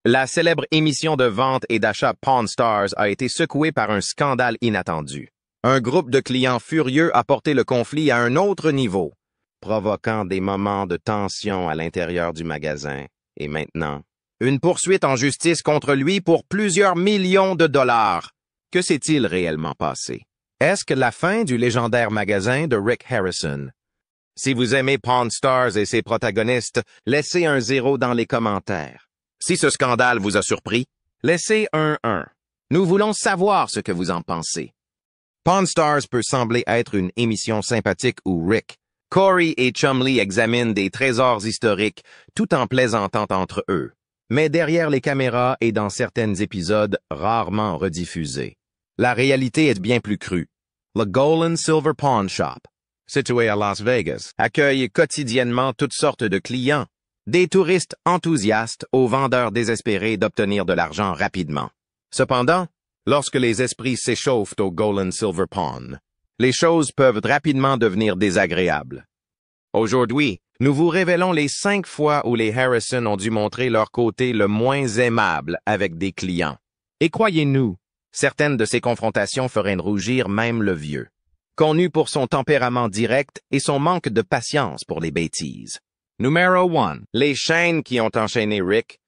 La célèbre émission de vente et d'achat Pawn Stars a été secouée par un scandale inattendu. Un groupe de clients furieux a porté le conflit à un autre niveau, provoquant des moments de tension à l'intérieur du magasin. Et maintenant, une poursuite en justice contre lui pour plusieurs millions de dollars. Que s'est-il réellement passé? Est-ce que la fin du légendaire magasin de Rick Harrison? Si vous aimez Pawn Stars et ses protagonistes, laissez un 0 dans les commentaires. Si ce scandale vous a surpris, laissez un 1. Nous voulons savoir ce que vous en pensez. Pawn Stars peut sembler être une émission sympathique où Rick, Corey et Chumlee examinent des trésors historiques tout en plaisantant entre eux, mais derrière les caméras et dans certains épisodes rarement rediffusés. La réalité est bien plus crue. Le Gold and Silver Pawn Shop, situé à Las Vegas, accueille quotidiennement toutes sortes de clients, des touristes enthousiastes aux vendeurs désespérés d'obtenir de l'argent rapidement. Cependant, lorsque les esprits s'échauffent au Gold and Silver Pawn, les choses peuvent rapidement devenir désagréables. Aujourd'hui, nous vous révélons les 5 fois où les Harrison ont dû montrer leur côté le moins aimable avec des clients. Et croyez-nous, certaines de ces confrontations feraient rougir même le vieux, connu pour son tempérament direct et son manque de patience pour les bêtises. Numéro 1. Les chaînes qui ont enchaîné Rick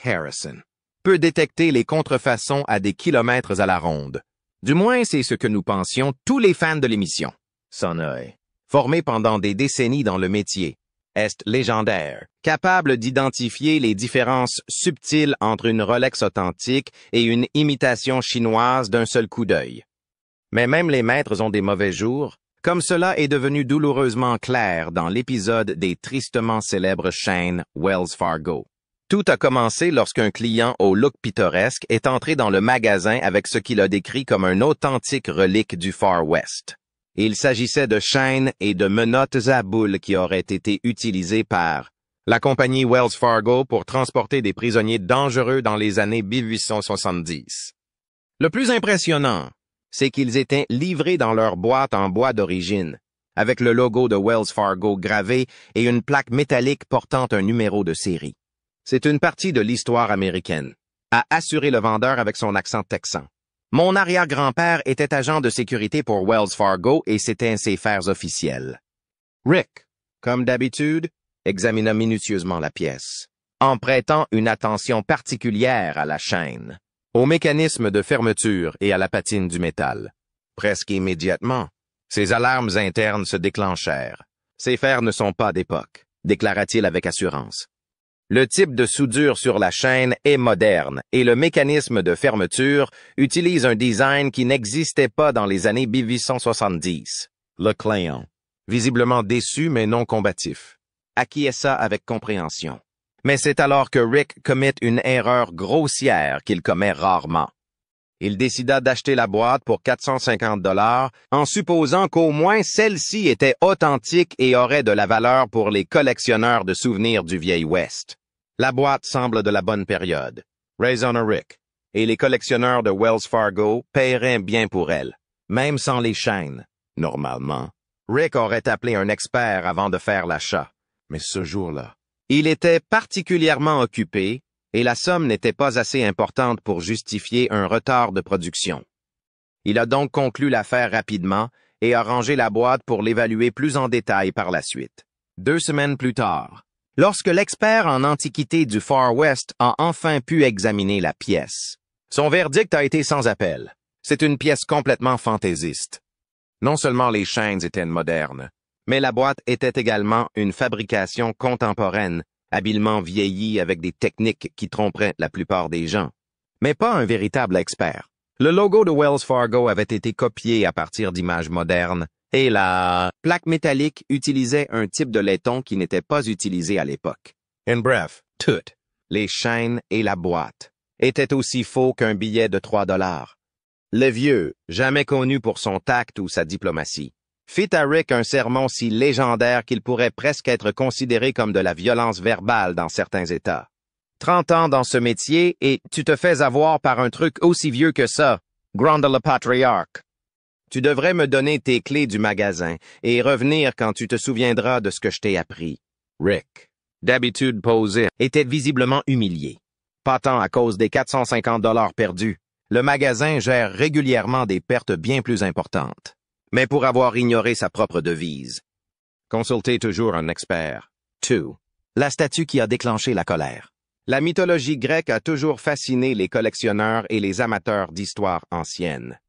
Harrison, peut détecter les contrefaçons à des kilomètres à la ronde. Du moins, c'est ce que nous pensions tous les fans de l'émission. Son œil, formé pendant des décennies dans le métier, est légendaire, capable d'identifier les différences subtiles entre une Rolex authentique et une imitation chinoise d'un seul coup d'œil. Mais même les maîtres ont des mauvais jours, comme cela est devenu douloureusement clair dans l'épisode des tristement célèbres chaînes Wells Fargo. Tout a commencé lorsqu'un client au look pittoresque est entré dans le magasin avec ce qu'il a décrit comme un authentique relique du Far West. Il s'agissait de chaînes et de menottes à boules qui auraient été utilisées par la compagnie Wells Fargo pour transporter des prisonniers dangereux dans les années 1870. Le plus impressionnant, c'est qu'ils étaient livrés dans leur boîte en bois d'origine, avec le logo de Wells Fargo gravé et une plaque métallique portant un numéro de série. C'est une partie de l'histoire américaine, a assuré le vendeur avec son accent texan. Mon arrière-grand-père était agent de sécurité pour Wells Fargo et c'était ses fers officiels. Rick, comme d'habitude, examina minutieusement la pièce, en prêtant une attention particulière à la chaîne, au mécanisme de fermeture et à la patine du métal. Presque immédiatement, ses alarmes internes se déclenchèrent. Ces fers ne sont pas d'époque, déclara-t-il avec assurance. Le type de soudure sur la chaîne est moderne et le mécanisme de fermeture utilise un design qui n'existait pas dans les années 1870. Le client, visiblement déçu mais non combatif, acquiesça avec compréhension. Mais c'est alors que Rick commet une erreur grossière qu'il commet rarement. Il décida d'acheter la boîte pour 450 $ en supposant qu'au moins celle-ci était authentique et aurait de la valeur pour les collectionneurs de souvenirs du vieil Ouest. La boîte semble de la bonne période, raisonna Rick, et les collectionneurs de Wells Fargo paieraient bien pour elle, même sans les chaînes. Normalement, Rick aurait appelé un expert avant de faire l'achat, mais ce jour-là, il était particulièrement occupé et la somme n'était pas assez importante pour justifier un retard de production. Il a donc conclu l'affaire rapidement et a rangé la boîte pour l'évaluer plus en détail par la suite. 2 semaines plus tard, lorsque l'expert en antiquité du Far West a enfin pu examiner la pièce, son verdict a été sans appel. C'est une pièce complètement fantaisiste. Non seulement les chaînes étaient modernes, mais la boîte était également une fabrication contemporaine, habilement vieillie avec des techniques qui tromperaient la plupart des gens. Mais pas un véritable expert. Le logo de Wells Fargo avait été copié à partir d'images modernes, et la plaque métallique utilisait un type de laiton qui n'était pas utilisé à l'époque. En bref, toutes, les chaînes et la boîte, étaient aussi faux qu'un billet de 3 $. Le vieux, jamais connu pour son tact ou sa diplomatie, fit à Rick un sermon si légendaire qu'il pourrait presque être considéré comme de la violence verbale dans certains États. 30 ans dans ce métier et tu te fais avoir par un truc aussi vieux que ça, gronda le patriarche. Tu devrais me donner tes clés du magasin et revenir quand tu te souviendras de ce que je t'ai appris. Rick, d'habitude posé, était visiblement humilié. Pas tant à cause des 450 $ perdus. Le magasin gère régulièrement des pertes bien plus importantes. Mais pour avoir ignoré sa propre devise. Consultez toujours un expert. 2. La statue qui a déclenché la colère. La mythologie grecque a toujours fasciné les collectionneurs et les amateurs d'histoire ancienne.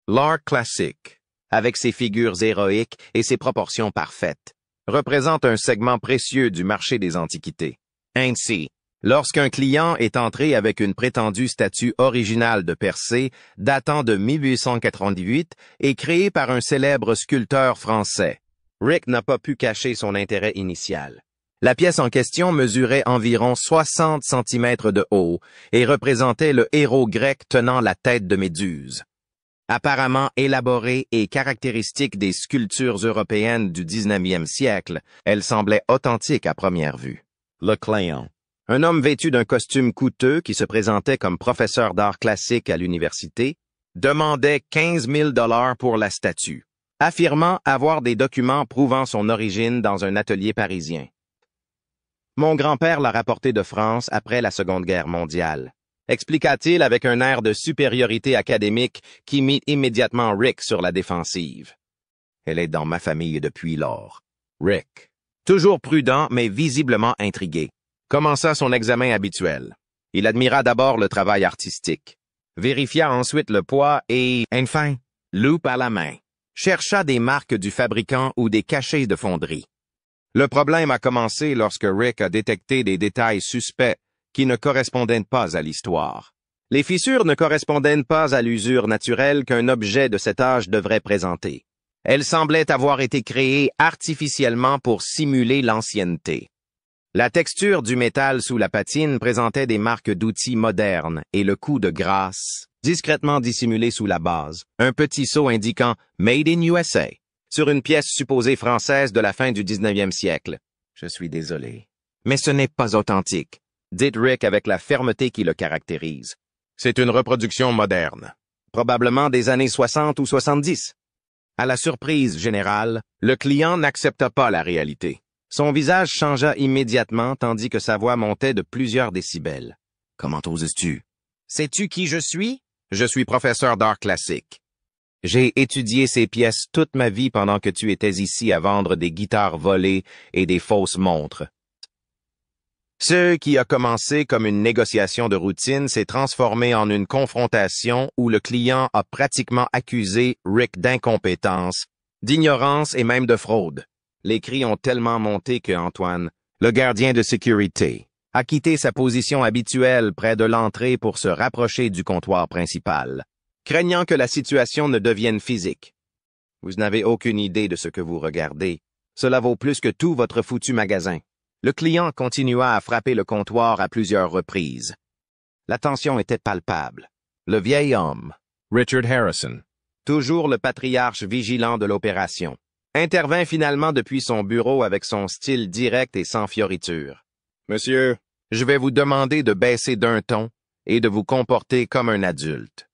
L'art classique, avec ses figures héroïques et ses proportions parfaites, représente un segment précieux du marché des antiquités. Ainsi, lorsqu'un client est entré avec une prétendue statue originale de Persée datant de 1898 et créée par un célèbre sculpteur français, Rick n'a pas pu cacher son intérêt initial. La pièce en question mesurait environ 60 cm de haut et représentait le héros grec tenant la tête de Méduse. Apparemment élaborée et caractéristique des sculptures européennes du 19e siècle, elle semblait authentique à première vue. Le client. Un homme vêtu d'un costume coûteux qui se présentait comme professeur d'art classique à l'université, demandait 15 000 $ pour la statue, affirmant avoir des documents prouvant son origine dans un atelier parisien. Mon grand-père l'a rapporté de France après la Seconde Guerre mondiale, expliqua-t-il avec un air de supériorité académique qui mit immédiatement Rick sur la défensive. Elle est dans ma famille depuis lors. Rick, toujours prudent mais visiblement intrigué, commença son examen habituel. Il admira d'abord le travail artistique, vérifia ensuite le poids et, enfin, loupe à la main, chercha des marques du fabricant ou des cachets de fonderie. Le problème a commencé lorsque Rick a détecté des détails suspects qui ne correspondaient pas à l'histoire. Les fissures ne correspondaient pas à l'usure naturelle qu'un objet de cet âge devrait présenter. Elles semblaient avoir été créées artificiellement pour simuler l'ancienneté. La texture du métal sous la patine présentait des marques d'outils modernes et le coup de grâce, discrètement dissimulé sous la base, un petit sceau indiquant « Made in USA » sur une pièce supposée française de la fin du 19e siècle. Je suis désolé. Mais ce n'est pas authentique, dit Rick avec la fermeté qui le caractérise. C'est une reproduction moderne, probablement des années 60 ou 70. À la surprise générale, le client n'accepta pas la réalité. Son visage changea immédiatement tandis que sa voix montait de plusieurs décibels. « Comment oses-tu? Sais-tu qui je suis? Je suis professeur d'art classique. J'ai étudié ces pièces toute ma vie pendant que tu étais ici à vendre des guitares volées et des fausses montres. » Ce qui a commencé comme une négociation de routine s'est transformé en une confrontation où le client a pratiquement accusé Rick d'incompétence, d'ignorance et même de fraude. Les cris ont tellement monté que Antoine, le gardien de sécurité, a quitté sa position habituelle près de l'entrée pour se rapprocher du comptoir principal, craignant que la situation ne devienne physique. Vous n'avez aucune idée de ce que vous regardez. Cela vaut plus que tout votre foutu magasin. Le client continua à frapper le comptoir à plusieurs reprises. La tension était palpable. Le vieil homme, Richard Harrison, toujours le patriarche vigilant de l'opération, intervint finalement depuis son bureau avec son style direct et sans fioriture. « Monsieur, je vais vous demander de baisser d'un ton et de vous comporter comme un adulte.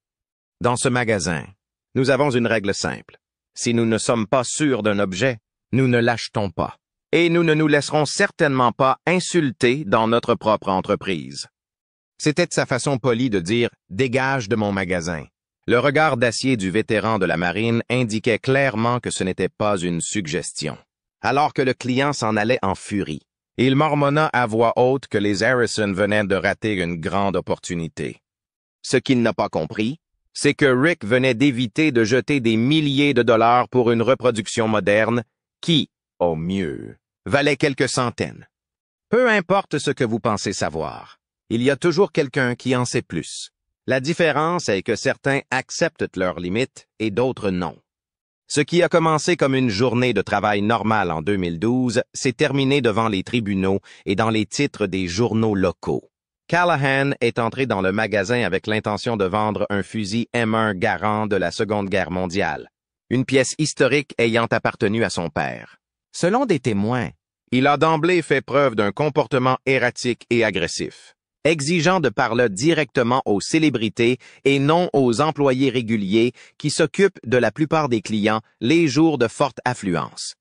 Dans ce magasin, nous avons une règle simple. Si nous ne sommes pas sûrs d'un objet, nous ne l'achetons pas. Et nous ne nous laisserons certainement pas insulter dans notre propre entreprise. » C'était sa façon polie de dire « dégage de mon magasin ». Le regard d'acier du vétéran de la marine indiquait clairement que ce n'était pas une suggestion. Alors que le client s'en allait en furie, il mormonna à voix haute que les Harrison venaient de rater une grande opportunité. Ce qu'il n'a pas compris, c'est que Rick venait d'éviter de jeter des milliers de dollars pour une reproduction moderne qui, au mieux, valait quelques centaines. Peu importe ce que vous pensez savoir, il y a toujours quelqu'un qui en sait plus. La différence est que certains acceptent leurs limites et d'autres non. Ce qui a commencé comme une journée de travail normale en 2012 s'est terminé devant les tribunaux et dans les titres des journaux locaux. Callahan est entré dans le magasin avec l'intention de vendre un fusil M1 Garand de la Seconde Guerre mondiale, une pièce historique ayant appartenu à son père. Selon des témoins, il a d'emblée fait preuve d'un comportement erratique et agressif, exigeant de parler directement aux célébrités et non aux employés réguliers qui s'occupent de la plupart des clients les jours de forte affluence.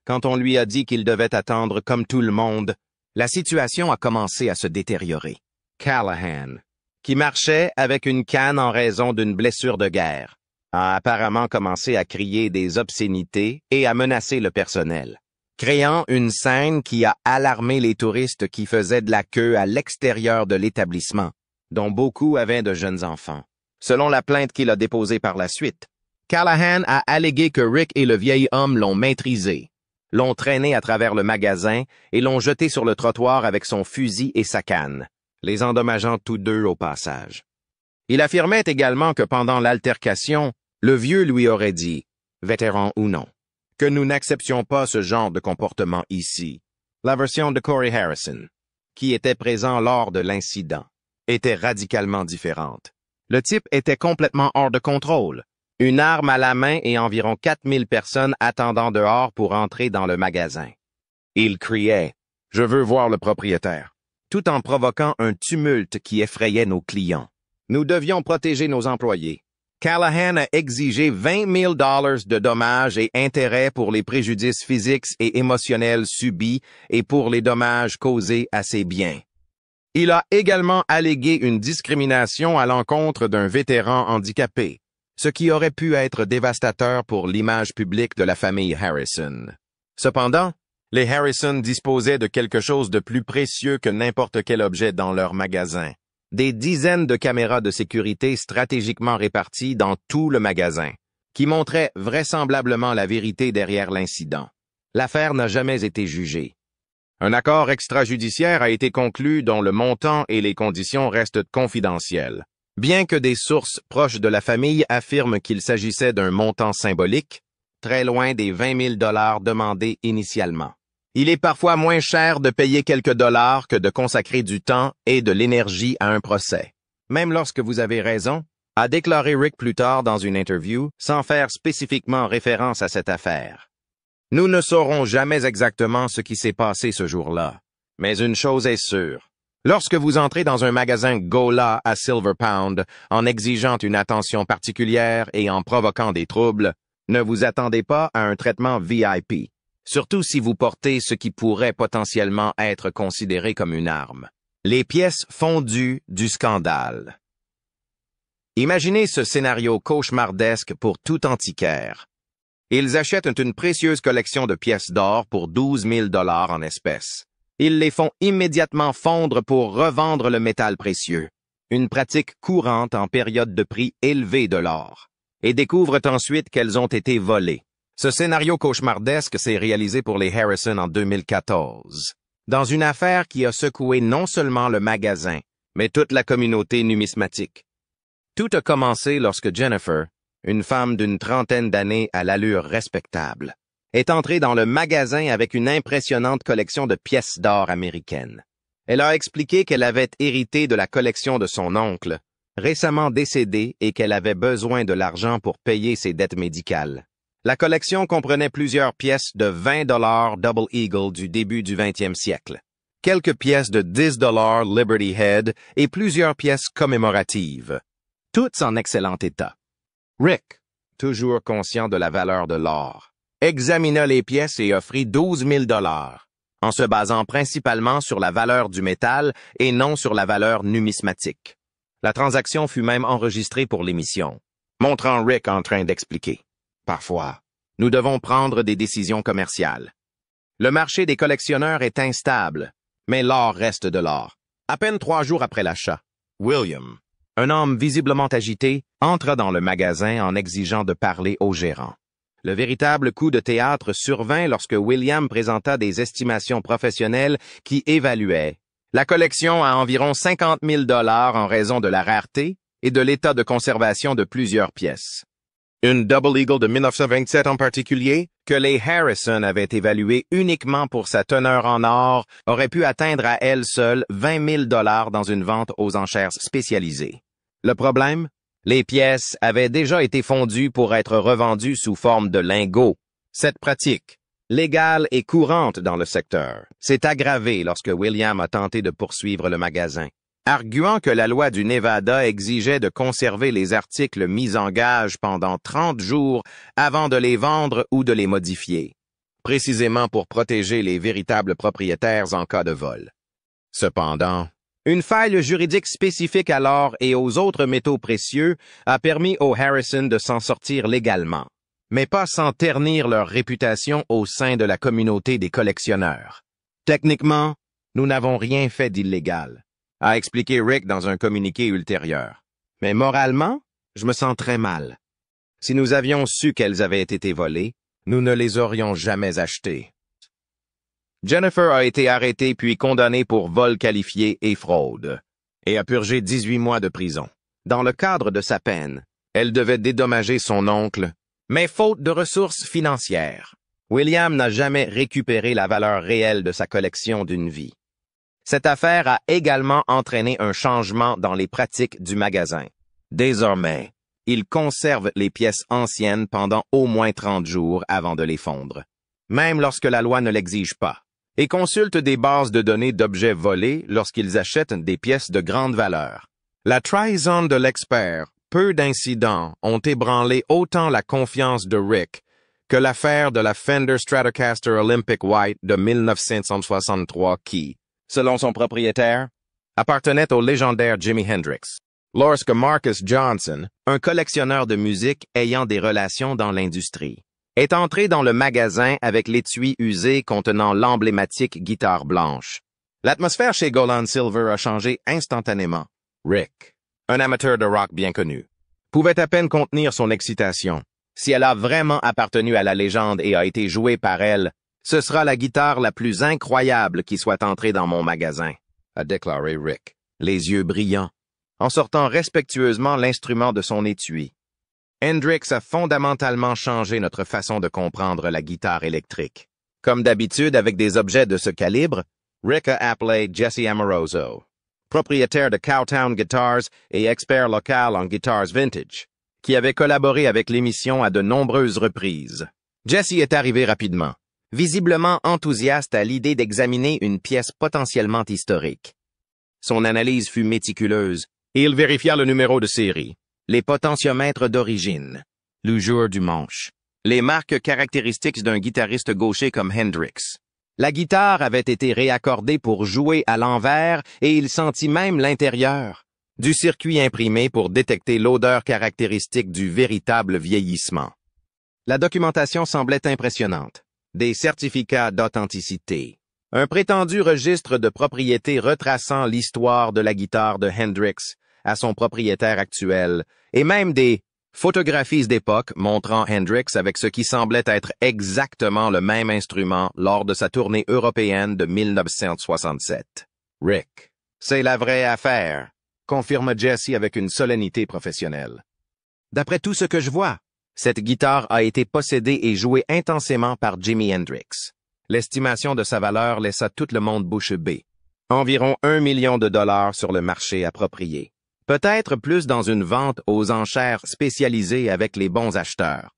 Quand on lui a dit qu'il devait attendre comme tout le monde, la situation a commencé à se détériorer. Callahan, qui marchait avec une canne en raison d'une blessure de guerre, a apparemment commencé à crier des obscénités et à menacer le personnel, créant une scène qui a alarmé les touristes qui faisaient de la queue à l'extérieur de l'établissement, dont beaucoup avaient de jeunes enfants. Selon la plainte qu'il a déposée par la suite, Callahan a allégué que Rick et le vieil homme l'ont maîtrisé, l'ont traîné à travers le magasin et l'ont jeté sur le trottoir avec son fusil et sa canne, les endommageant tous deux au passage. Il affirmait également que pendant l'altercation, le vieux lui aurait dit, vétéran ou non, que nous n'acceptions pas ce genre de comportement ici. La version de Corey Harrison, qui était présent lors de l'incident, était radicalement différente. Le type était complètement hors de contrôle, une arme à la main et environ 4000 personnes attendant dehors pour entrer dans le magasin. Il criait « Je veux voir le propriétaire », tout en provoquant un tumulte qui effrayait nos clients. Nous devions protéger nos employés. Callahan a exigé 20 000 $ de dommages et intérêts pour les préjudices physiques et émotionnels subis et pour les dommages causés à ses biens. Il a également allégué une discrimination à l'encontre d'un vétéran handicapé, ce qui aurait pu être dévastateur pour l'image publique de la famille Harrison. Cependant, les Harrison disposaient de quelque chose de plus précieux que n'importe quel objet dans leur magasin. Des dizaines de caméras de sécurité stratégiquement réparties dans tout le magasin, qui montraient vraisemblablement la vérité derrière l'incident. L'affaire n'a jamais été jugée. Un accord extrajudiciaire a été conclu dont le montant et les conditions restent confidentiels. Bien que des sources proches de la famille affirment qu'il s'agissait d'un montant symbolique, très loin des 20 000 $ demandés initialement. Il est parfois moins cher de payer quelques dollars que de consacrer du temps et de l'énergie à un procès. Même lorsque vous avez raison, a déclaré Rick plus tard dans une interview, sans faire spécifiquement référence à cette affaire. Nous ne saurons jamais exactement ce qui s'est passé ce jour-là, mais une chose est sûre. Lorsque vous entrez dans un magasin Gola à Silver Pound en exigeant une attention particulière et en provoquant des troubles, ne vous attendez pas à un traitement VIP, surtout si vous portez ce qui pourrait potentiellement être considéré comme une arme. Les pièces fondues du scandale. Imaginez ce scénario cauchemardesque pour tout antiquaire. Ils achètent une précieuse collection de pièces d'or pour 12 000 $ en espèces. Ils les font immédiatement fondre pour revendre le métal précieux, une pratique courante en période de prix élevé de l'or, et découvrent ensuite qu'elles ont été volées. Ce scénario cauchemardesque s'est réalisé pour les Harrison en 2014, dans une affaire qui a secoué non seulement le magasin, mais toute la communauté numismatique. Tout a commencé lorsque Jennifer, une femme d'une trentaine d'années à l'allure respectable, est entrée dans le magasin avec une impressionnante collection de pièces d'or américaines. Elle a expliqué qu'elle avait hérité de la collection de son oncle, récemment décédé, et qu'elle avait besoin de l'argent pour payer ses dettes médicales. La collection comprenait plusieurs pièces de 20 $ Double Eagle du début du 20e siècle, quelques pièces de 10 $ Liberty Head et plusieurs pièces commémoratives, toutes en excellent état. Rick, toujours conscient de la valeur de l'or, examina les pièces et offrit 12 000 $, en se basant principalement sur la valeur du métal et non sur la valeur numismatique. La transaction fut même enregistrée pour l'émission, montrant Rick en train d'expliquer. Parfois, nous devons prendre des décisions commerciales. Le marché des collectionneurs est instable, mais l'or reste de l'or. À peine 3 jours après l'achat, William, un homme visiblement agité, entra dans le magasin en exigeant de parler au gérant. Le véritable coup de théâtre survint lorsque William présenta des estimations professionnelles qui évaluaient la collection à environ 50 000 $ en raison de la rareté et de l'état de conservation de plusieurs pièces. Une Double Eagle de 1927 en particulier, que les Harrison avaient évaluée uniquement pour sa teneur en or, aurait pu atteindre à elle seule 20 000 $ dans une vente aux enchères spécialisées. Le problème? Les pièces avaient déjà été fondues pour être revendues sous forme de lingots. Cette pratique, légale et courante dans le secteur, s'est aggravée lorsque William a tenté de poursuivre le magasin, arguant que la loi du Nevada exigeait de conserver les articles mis en gage pendant 30 jours avant de les vendre ou de les modifier, précisément pour protéger les véritables propriétaires en cas de vol. Cependant, Une faille juridique spécifique à l'or et aux autres métaux précieux a permis aux Harrison de s'en sortir légalement, mais pas sans ternir leur réputation au sein de la communauté des collectionneurs. Techniquement, nous n'avons rien fait d'illégal, a expliqué Rick dans un communiqué ultérieur. Mais moralement, je me sens très mal. Si nous avions su qu'elles avaient été volées, nous ne les aurions jamais achetées. Jennifer a été arrêtée puis condamnée pour vol qualifié et fraude, et a purgé 18 mois de prison. Dans le cadre de sa peine, elle devait dédommager son oncle, mais faute de ressources financières, William n'a jamais récupéré la valeur réelle de sa collection d'une vie. Cette affaire a également entraîné un changement dans les pratiques du magasin. Désormais, il conserve les pièces anciennes pendant au moins 30 jours avant de les fondre, même lorsque la loi ne l'exige pas, et consulte des bases de données d'objets volés lorsqu'ils achètent des pièces de grande valeur. La trahison de l'expert, peu d'incidents ont ébranlé autant la confiance de Rick que l'affaire de la Fender Stratocaster Olympic White de 1963 qui, selon son propriétaire, appartenait au légendaire Jimi Hendrix. Lorsque Marcus Johnson, un collectionneur de musique ayant des relations dans l'industrie, est entré dans le magasin avec l'étui usé contenant l'emblématique guitare blanche, l'atmosphère chez Golan Silver a changé instantanément. Rick, un amateur de rock bien connu, pouvait à peine contenir son excitation. Si elle a vraiment appartenu à la légende et a été jouée par elle, ce sera la guitare la plus incroyable qui soit entrée dans mon magasin, a déclaré Rick, les yeux brillants, en sortant respectueusement l'instrument de son étui. Hendrix a fondamentalement changé notre façon de comprendre la guitare électrique. Comme d'habitude avec des objets de ce calibre, Rick a appelé Jesse Amoroso, propriétaire de Cowtown Guitars et expert local en guitars vintage, qui avait collaboré avec l'émission à de nombreuses reprises. Jesse est arrivé rapidement, visiblement enthousiaste à l'idée d'examiner une pièce potentiellement historique. Son analyse fut méticuleuse, et il vérifia le numéro de série, les potentiomètres d'origine, l'usure du manche, les marques caractéristiques d'un guitariste gaucher comme Hendrix. La guitare avait été réaccordée pour jouer à l'envers et il sentit même l'intérieur du circuit imprimé pour détecter l'odeur caractéristique du véritable vieillissement. La documentation semblait impressionnante. Des certificats d'authenticité, un prétendu registre de propriété retraçant l'histoire de la guitare de Hendrix à son propriétaire actuel, et même des photographies d'époque montrant Hendrix avec ce qui semblait être exactement le même instrument lors de sa tournée européenne de 1967. Rick, c'est la vraie affaire, confirme Jesse avec une solennité professionnelle. D'après tout ce que je vois, cette guitare a été possédée et jouée intensément par Jimi Hendrix. L'estimation de sa valeur laissa tout le monde bouche bée. Environ 1 million de dollars sur le marché approprié. Peut-être plus dans une vente aux enchères spécialisées avec les bons acheteurs.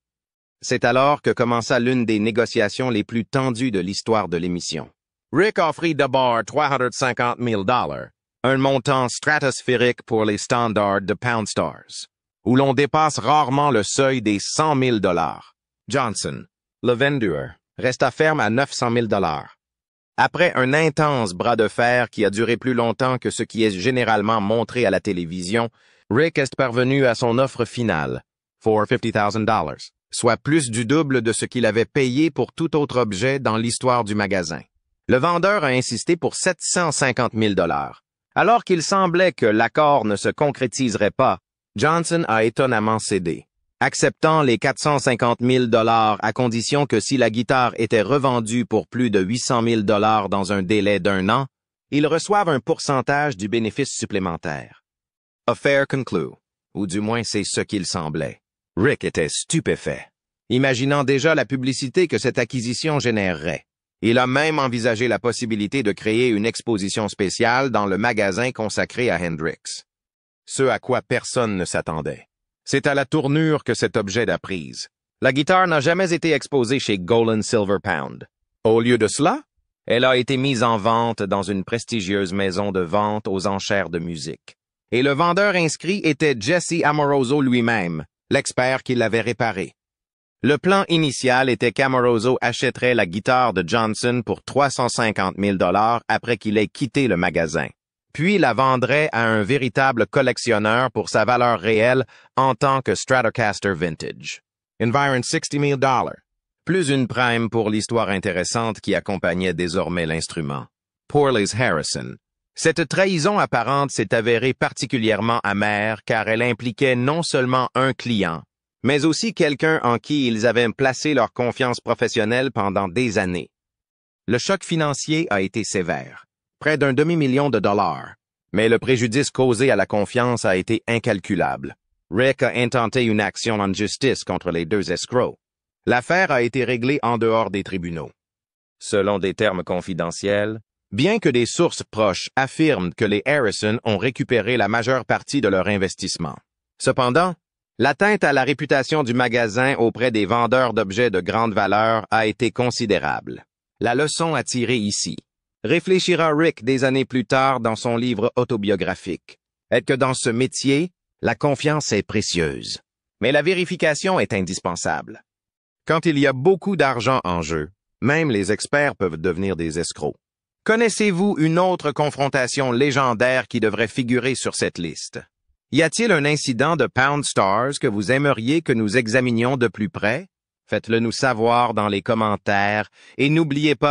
C'est alors que commença l'une des négociations les plus tendues de l'histoire de l'émission. Rick offrit d'abord 350 000 $, un montant stratosphérique pour les standards de Pound Stars, où l'on dépasse rarement le seuil des 100 000 $. Johnson, le vendeur, resta ferme à 900 000 $. Après un intense bras de fer qui a duré plus longtemps que ce qui est généralement montré à la télévision, Rick est parvenu à son offre finale, for $50,000, soit plus du double de ce qu'il avait payé pour tout autre objet dans l'histoire du magasin. Le vendeur a insisté pour 750 000 $. Alors qu'il semblait que l'accord ne se concrétiserait pas, Johnson a étonnamment cédé, acceptant les 450 000 $ à condition que si la guitare était revendue pour plus de 800 000 $ dans un délai d'1 an, ils reçoivent un pourcentage du bénéfice supplémentaire. Affaire conclue, ou du moins c'est ce qu'il semblait. Rick était stupéfait, imaginant déjà la publicité que cette acquisition générerait. Il a même envisagé la possibilité de créer une exposition spéciale dans le magasin consacré à Hendrix. Ce à quoi personne ne s'attendait. C'est à la tournure que cet objet a prise. La guitare n'a jamais été exposée chez Golan Silver Pound. Au lieu de cela, elle a été mise en vente dans une prestigieuse maison de vente aux enchères de musique. Et le vendeur inscrit était Jesse Amoroso lui-même, l'expert qui l'avait réparée. Le plan initial était qu'Amoroso achèterait la guitare de Johnson pour 350 000 $ après qu'il ait quitté le magasin. puis la vendrait à un véritable collectionneur pour sa valeur réelle en tant que Stratocaster Vintage. Environ $60,000. Plus une prime pour l'histoire intéressante qui accompagnait désormais l'instrument. Porley's Harrison. Cette trahison apparente s'est avérée particulièrement amère car elle impliquait non seulement un client, mais aussi quelqu'un en qui ils avaient placé leur confiance professionnelle pendant des années. Le choc financier a été sévère, près d'un $500,000, mais le préjudice causé à la confiance a été incalculable. Rick a intenté une action en justice contre les deux escrocs. L'affaire a été réglée en dehors des tribunaux. Selon des termes confidentiels, bien que des sources proches affirment que les Harrison ont récupéré la majeure partie de leur investissement. Cependant, l'atteinte à la réputation du magasin auprès des vendeurs d'objets de grande valeur a été considérable. La leçon à tirer ici, réfléchira Rick des années plus tard dans son livre autobiographique, est que dans ce métier, la confiance est précieuse, mais la vérification est indispensable. Quand il y a beaucoup d'argent en jeu, même les experts peuvent devenir des escrocs. Connaissez-vous une autre confrontation légendaire qui devrait figurer sur cette liste? Y a-t-il un incident de Pound Stars que vous aimeriez que nous examinions de plus près? Faites-le nous savoir dans les commentaires et n'oubliez pas